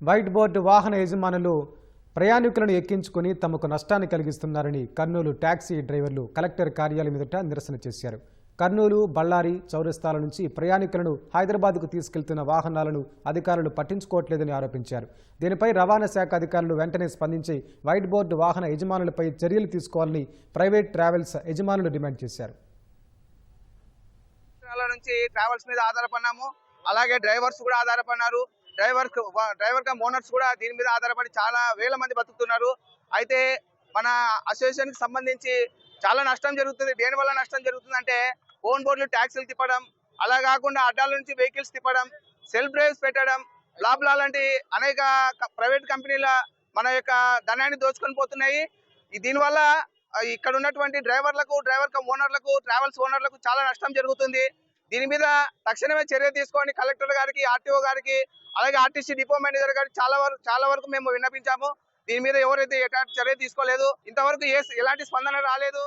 White board వాహన యజమానులు ప్రయాణికులను ఎక్కించుకుని తమకు నష్టాన్ని కలిగిస్తున్నారని కర్నూలు టాక్సీ డ్రైవర్లు కలెక్టర్ కార్యాలయం ఎదుట నిరసన చేశారు. కర్నూలు, బళ్ళారి చౌరస్తాల నుంచి ప్రయాణికులను హైదరాబాద్కు తీసుకెళ్తున్న వాహనాలను అధికారులు పట్టించుకోవట్లేదని ఆరోపించారు. దీనిపై రవాణా శాఖ అధికారులు వెంటనే స్పందించి వైట్ బోర్డు వాహన యజమానులపై చర్యలు తీసుకోవాలని ప్రైవేట్ ట్రావెల్స్ యజమానులు డిమాండ్ చేశారు. ట్రావెల్స్ మీద ఆధారపడినాము, అలాగే డ్రైవర్స్ కూడా ఆధారపడినారు. డ్రైవర్ కమ్ ఓనర్స్ కూడా దీని మీద ఆధారపడి చాలా వేల మంది బతుకుతున్నారు. అయితే మన అసోసియేషన్ కి సంబంధించి చాలా నష్టం జరుగుతుంది. దేని వల్ల నష్టం జరుగుతుంది అంటే ఓన్ బోర్డులు ట్యాక్సీలు తిప్పడం, అలా కాకుండా అడ్డాల నుంచి వెహికల్స్ తిప్పడం, సెల్ఫ్ డ్రైవ్స్ పెట్టడం, బ్లా లాంటి అనేక ప్రైవేట్ కంపెనీల మన యొక్క ధనాన్ని దోచుకొని పోతున్నాయి. దీనివల్ల ఇక్కడ ఉన్నటువంటి డ్రైవర్లకు, డ్రైవర్ కమ్ ఓనర్లకు, ట్రావెల్స్ ఓనర్లకు చాలా నష్టం జరుగుతుంది. దీని మీద తక్షణమే చర్య తీసుకోండి కలెక్టర్ గారికి, ఆర్టీఓ గారికి, అలాగే ఆర్టీసీ డిపో మేనేజర్ గారికి చాలా వరకు మేము విన్నపించాము. దీని మీద ఎవరైతే ఎలాంటి చర్య తీసుకోలేదు, ఇంతవరకు ఎలాంటి స్పందన రాలేదు.